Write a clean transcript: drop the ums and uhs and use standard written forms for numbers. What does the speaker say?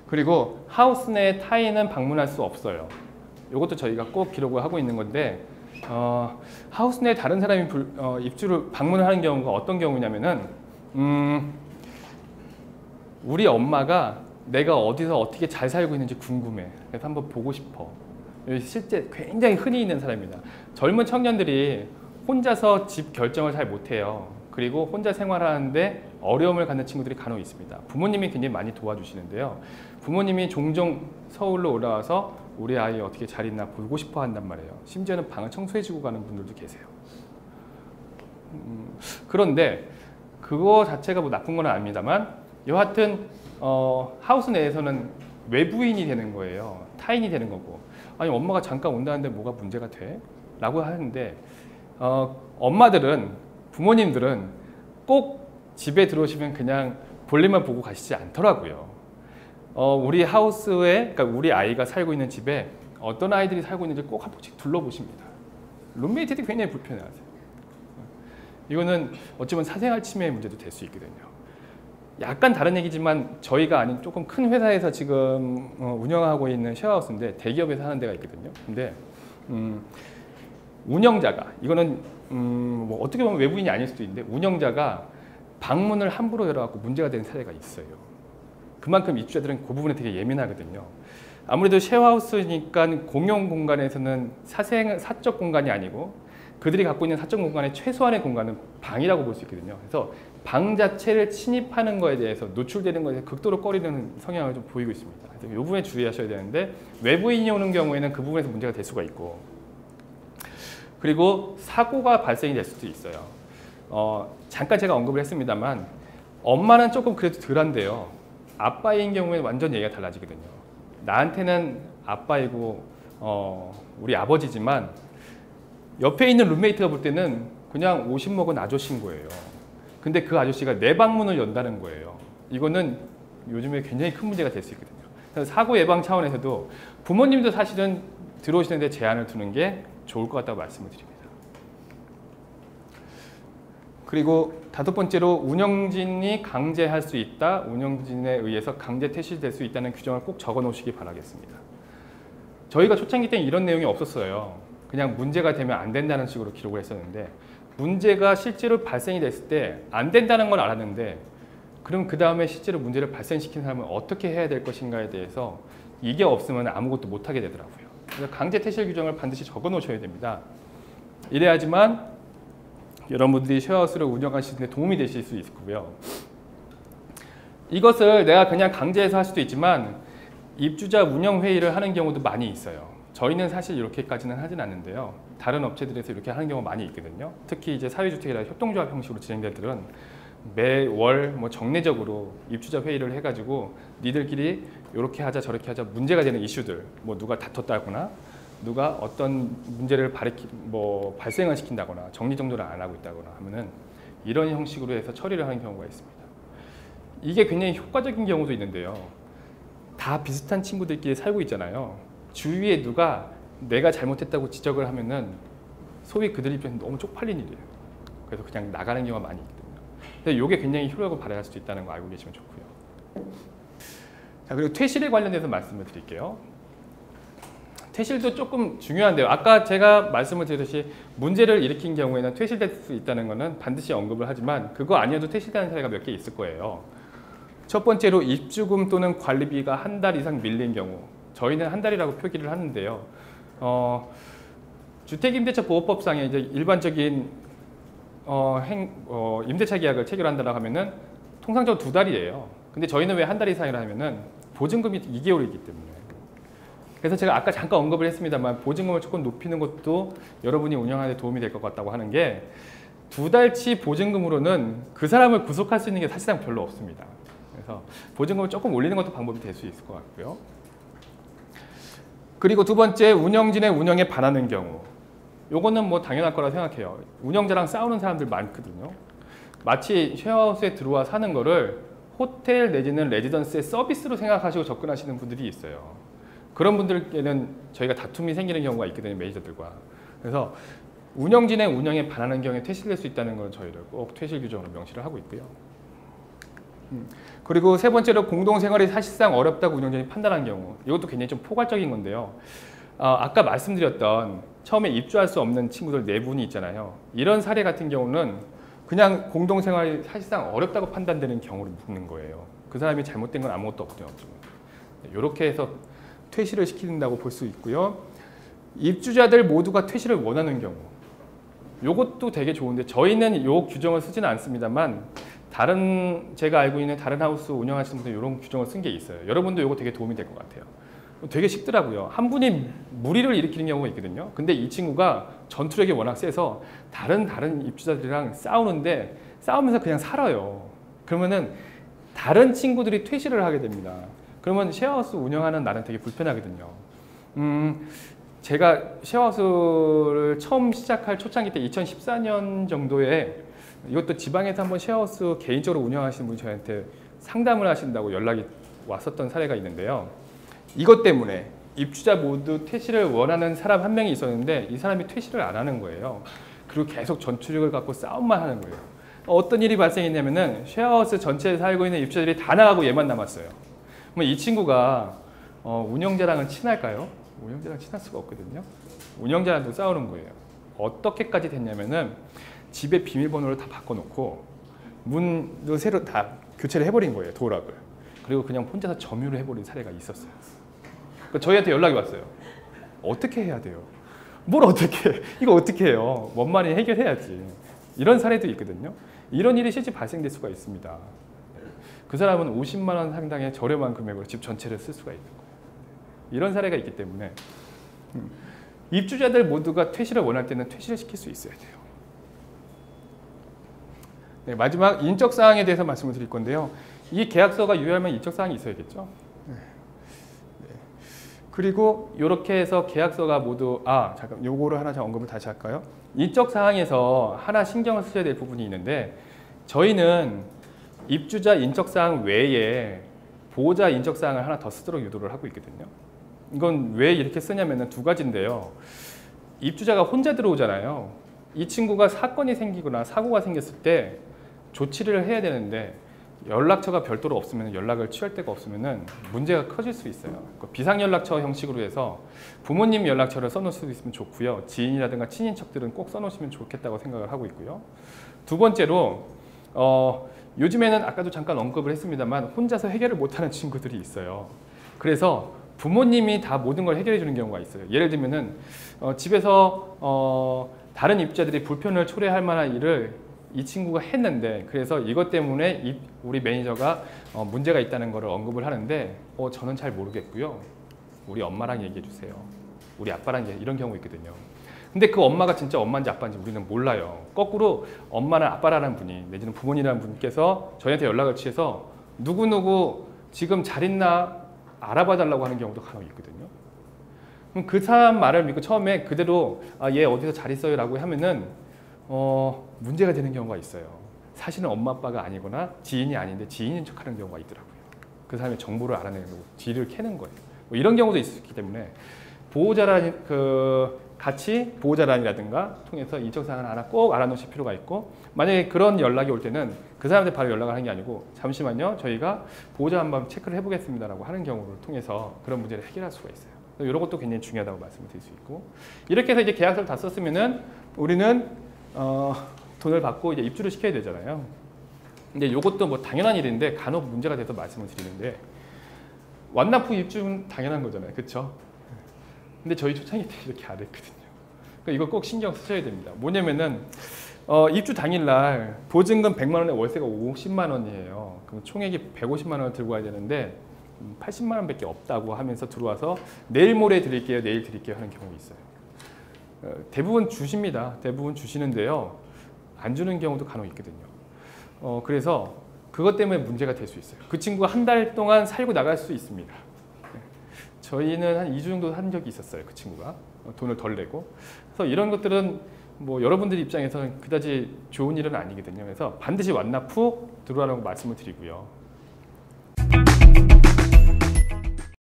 그리고 하우스 내 타인은 방문할 수 없어요. 이것도 저희가 꼭 기록을 하고 있는 건데 하우스 내 다른 사람이 입주를 방문을 하는 경우가 어떤 경우냐면은 우리 엄마가 내가 어디서 어떻게 잘 살고 있는지 궁금해. 그래서 한번 보고 싶어. 실제 굉장히 흔히 있는 사람입니다. 젊은 청년들이 혼자서 집 결정을 잘 못해요. 그리고 혼자 생활하는데 어려움을 갖는 친구들이 간혹 있습니다. 부모님이 굉장히 많이 도와주시는데요. 부모님이 종종 서울로 올라와서 우리 아이 어떻게 잘 있나 보고 싶어 한단 말이에요. 심지어는 방을 청소해주고 가는 분들도 계세요. 그런데 그거 자체가 뭐 나쁜 건 아닙니다만 여하튼 하우스 내에서는 외부인이 되는 거예요. 타인이 되는 거고. 아니 엄마가 잠깐 온다는데 뭐가 문제가 돼? 라고 하는데 엄마들은 부모님들은 꼭 집에 들어오시면 그냥 볼일만 보고 가시지 않더라고요. 우리 하우스에, 그러니까 우리 아이가 살고 있는 집에 어떤 아이들이 살고 있는지 꼭 한 번씩 둘러보십니다. 룸메이트들이 굉장히 불편해하세요. 이거는 어찌 보면 사생활 침해의 문제도 될 수 있거든요. 약간 다른 얘기지만 저희가 아닌 조금 큰 회사에서 지금 운영하고 있는 쉐어하우스인데 대기업에서 하는 데가 있거든요. 근데 운영자가, 이거는 뭐 어떻게 보면 외부인이 아닐 수도 있는데 운영자가 방문을 함부로 열어갖고 문제가 되는 사례가 있어요. 그만큼 입주자들은 그 부분에 되게 예민하거든요. 아무래도 쉐어하우스니까 공용 공간에서는 사적 공간이 아니고 그들이 갖고 있는 사적 공간의 최소한의 공간은 방이라고 볼 수 있거든요. 그래서 방 자체를 침입하는 거에 대해서 노출되는 것에 극도로 꺼리는 성향을 좀 보이고 있습니다. 그래서 이 부분에 주의하셔야 되는데 외부인이 오는 경우에는 그 부분에서 문제가 될 수가 있고 그리고 사고가 발생이 될 수도 있어요. 잠깐 제가 언급을 했습니다만 엄마는 조금 그래도 덜한데요. 아빠인 경우에는 완전 얘기가 달라지거든요. 나한테는 아빠이고 우리 아버지지만 옆에 있는 룸메이트가 볼 때는 그냥 50 먹은 아저씨인 거예요. 근데 그 아저씨가 내 방문을 연다는 거예요. 이거는 요즘에 굉장히 큰 문제가 될 수 있거든요. 그래서 사고 예방 차원에서도 부모님도 사실은 들어오시는데 제한을 두는 게 좋을 것 같다고 말씀을 드립니다. 그리고 5번째로 운영진이 강제할 수 있다. 운영진에 의해서 강제 퇴실될 수 있다는 규정을 꼭 적어 놓으시기 바라겠습니다. 저희가 초창기 때는 이런 내용이 없었어요. 그냥 문제가 되면 안 된다는 식으로 기록을 했었는데 문제가 실제로 발생이 됐을 때 안 된다는 걸 알았는데 그럼 그 다음에 실제로 문제를 발생시킨 사람은 어떻게 해야 될 것인가에 대해서 이게 없으면 아무것도 못하게 되더라고요. 그래서 강제 퇴실 규정을 반드시 적어 놓으셔야 됩니다. 이래야지만 여러분들이 쉐어하우스를 운영하시는 데 도움이 되실 수 있고요. 이것을 내가 그냥 강제해서 할 수도 있지만 입주자 운영 회의를 하는 경우도 많이 있어요. 저희는 사실 이렇게까지는 하진 않는데요. 다른 업체들에서 이렇게 하는 경우가 많이 있거든요. 특히 이제 사회주택이나 협동조합 형식으로 진행될 들은 매월 뭐 정례적으로 입주자 회의를 해가지고 니들끼리 이렇게 하자 저렇게 하자 문제가 되는 이슈들, 뭐 누가 다퉜다거나 누가 어떤 문제를 발생을 시킨다거나 정리정돈을 안 하고 있다거나 하면은 이런 형식으로 해서 처리를 하는 경우가 있습니다. 이게 굉장히 효과적인 경우도 있는데요. 다 비슷한 친구들끼리 살고 있잖아요. 주위에 누가 내가 잘못했다고 지적을 하면은 소위 그들 입장에서 너무 쪽팔린 일이에요. 그래서 그냥 나가는 경우가 많이 있거든요. 근데 이게 굉장히 효력을 발휘할 수도 있다는 거 알고 계시면 좋고요. 자, 그리고 퇴실에 관련해서 말씀을 드릴게요. 퇴실도 조금 중요한데요. 아까 제가 말씀을 드렸듯이 문제를 일으킨 경우에는 퇴실될 수 있다는 것은 반드시 언급을 하지만 그거 아니어도 퇴실되는 사례가 몇 개 있을 거예요. 첫 번째로 입주금 또는 관리비가 한 달 이상 밀린 경우. 저희는 한 달이라고 표기를 하는데요. 주택임대차보호법상에 이제 일반적인 임대차 계약을 체결한다고 하면은 통상적으로 2달이에요. 근데 저희는 왜 한 달 이상이라 하면은 보증금이 2개월이기 때문에. 그래서 제가 아까 잠깐 언급을 했습니다만 보증금을 조금 높이는 것도 여러분이 운영하는 데 도움이 될 것 같다고 하는 게 2달치 보증금으로는 그 사람을 구속할 수 있는 게 사실상 별로 없습니다. 그래서 보증금을 조금 올리는 것도 방법이 될 수 있을 것 같고요. 그리고 두 번째, 운영진의 운영에 반하는 경우. 요거는 뭐 당연할 거라 생각해요. 운영자랑 싸우는 사람들 많거든요. 마치 쉐어하우스에 들어와 사는 거를 호텔 내지는 레지던스의 서비스로 생각하시고 접근하시는 분들이 있어요. 그런 분들께는 저희가 다툼이 생기는 경우가 있거든요. 매니저들과. 그래서 운영진의 운영에 반하는 경우에 퇴실될 수 있다는 걸 저희를 꼭 퇴실 규정으로 명시를 하고 있고요. 그리고 세 번째로 공동생활이 사실상 어렵다고 운영자이 판단한 경우. 이것도 굉장히 좀 포괄적인 건데요. 아까 말씀드렸던 처음에 입주할 수 없는 친구들 4분이 있잖아요. 이런 사례 같은 경우는 그냥 공동생활이 사실상 어렵다고 판단되는 경우를 묻는 거예요. 그 사람이 잘못된 건 아무것도 없거든요. 이렇게 해서 퇴실을 시킨다고 볼 수 있고요. 입주자들 모두가 퇴실을 원하는 경우. 이것도 되게 좋은데 저희는 이 규정을 쓰지는 않습니다만 제가 알고 있는 다른 하우스 운영하시는 분들 이런 규정을 쓴 게 있어요. 여러분도 이거 되게 도움이 될 것 같아요. 되게 쉽더라고요. 한 분이 무리를 일으키는 경우가 있거든요. 근데 이 친구가 전투력이 워낙 세서 다른 입주자들이랑 싸우는데 싸우면서 그냥 살아요. 그러면은 다른 친구들이 퇴실을 하게 됩니다. 그러면 쉐어하우스 운영하는 나는 되게 불편하거든요. 제가 쉐어하우스를 처음 시작할 초창기 때 2014년 정도에 이것도 지방에서 한번 쉐어하우스 개인적으로 운영하시는 분이 저한테 상담을 하신다고 연락이 왔었던 사례가 있는데요. 이것 때문에 입주자 모두 퇴실을 원하는 사람 한 명이 있었는데 이 사람이 퇴실을 안 하는 거예요. 그리고 계속 전투력을 갖고 싸움만 하는 거예요. 어떤 일이 발생했냐면은 쉐어하우스 전체에 살고 있는 입주자들이 다 나가고 얘만 남았어요. 그럼 이 친구가 운영자랑은 친할까요? 운영자랑 친할 수가 없거든요. 운영자랑도 싸우는 거예요. 어떻게까지 됐냐면은 집에 비밀번호를 다 바꿔놓고 문도 새로 다 교체를 해버린 거예요. 도락을. 그리고 그냥 혼자서 점유를 해버린 사례가 있었어요. 그러니까 저희한테 연락이 왔어요. 어떻게 해야 돼요? 뭘 어떻게 해? 이거 어떻게 해요? 원만히 해결해야지. 이런 사례도 있거든요. 이런 일이 실제 발생될 수가 있습니다. 그 사람은 50만 원 상당의 저렴한 금액으로 집 전체를 쓸 수가 있는 거예요. 이런 사례가 있기 때문에 입주자들 모두가 퇴실을 원할 때는 퇴실을 시킬 수 있어야 돼요. 네, 마지막 인적사항에 대해서 말씀을 드릴 건데요. 이 계약서가 유효하면 인적사항이 있어야겠죠. 네. 그리고 이렇게 해서 계약서가 모두 잠깐 요거를 하나 언급을 다시 할까요? 인적사항에서 하나 신경을 쓰셔야 될 부분이 있는데 저희는 입주자 인적사항 외에 보호자 인적사항을 하나 더 쓰도록 유도를 하고 있거든요. 이건 왜 이렇게 쓰냐면 두 가지인데요. 입주자가 혼자 들어오잖아요. 이 친구가 사건이 생기거나 사고가 생겼을 때 조치를 해야 되는데 연락처가 별도로 없으면 연락을 취할 데가 없으면 문제가 커질 수 있어요. 비상연락처 형식으로 해서 부모님 연락처를 써놓을 수도 있으면 좋고요. 지인이라든가 친인척들은 꼭 써놓으시면 좋겠다고 생각을 하고 있고요. 두 번째로 요즘에는 아까도 잠깐 언급을 했습니다만 혼자서 해결을 못하는 친구들이 있어요. 그래서 부모님이 다 모든 걸 해결해 주는 경우가 있어요. 예를 들면은 집에서 다른 입주자들이 불편을 초래할 만한 일을 이 친구가 했는데 그래서 이것 때문에 우리 매니저가 문제가 있다는 것을 언급을 하는데 저는 잘 모르겠고요. 우리 엄마랑 얘기해 주세요. 우리 아빠랑 이런 경우 있거든요. 근데 그 엄마가 진짜 엄마인지 아빠인지 우리는 몰라요. 거꾸로 엄마는 아빠라는 분이 내지는 부모님이라는 분께서 저희한테 연락을 취해서 누구누구 지금 잘 있나 알아봐 달라고 하는 경우도 간혹 있거든요. 그럼 그 사람 말을 믿고 처음에 그대로 얘 어디서 잘 있어요 라고 하면은 문제가 되는 경우가 있어요. 사실은 엄마 아빠가 아니거나 지인이 아닌데 지인인 척하는 경우가 있더라고요. 그 사람의 정보를 알아내는 거고 뒤를 캐는 거예요. 뭐 이런 경우도 있기 때문에 보호자란 같이 보호자란이라든가 통해서 인적사항을 하나 꼭 알아놓으실 필요가 있고 만약에 그런 연락이 올 때는 그 사람한테 바로 연락을 하는 게 아니고 잠시만요 저희가 보호자 한번 체크를 해보겠습니다 라고 하는 경우를 통해서 그런 문제를 해결할 수가 있어요. 이런 것도 굉장히 중요하다고 말씀을 드릴 수 있고 이렇게 해서 이제 계약서를 다 썼으면은 우리는 돈을 받고 이제 입주를 시켜야 되잖아요. 근데 이것도 뭐 당연한 일인데 간혹 문제가 돼서 말씀을 드리는데 완납 후 입주는 당연한 거잖아요. 그렇죠? 근데 저희 초창기 때 이렇게 안 했거든요. 그러니까 이거 꼭 신경 쓰셔야 됩니다. 뭐냐면은 입주 당일날 보증금 100만 원에 월세가 50만 원이에요. 그럼 총액이 150만 원을 들고 와야 되는데 80만 원밖에 없다고 하면서 들어와서 내일 모레 드릴게요, 내일 드릴게요 하는 경우가 있어요. 대부분 주십니다. 대부분 주시는데요. 안 주는 경우도 간혹 있거든요. 그래서 그것 때문에 문제가 될 수 있어요. 그 친구가 한 달 동안 살고 나갈 수 있습니다. 저희는 한 2주 정도 한 적이 있었어요. 그 친구가 돈을 덜 내고. 그래서 이런 것들은 뭐 여러분들 입장에서는 그다지 좋은 일은 아니거든요. 그래서 반드시 완납 후 들어오라고 말씀을 드리고요.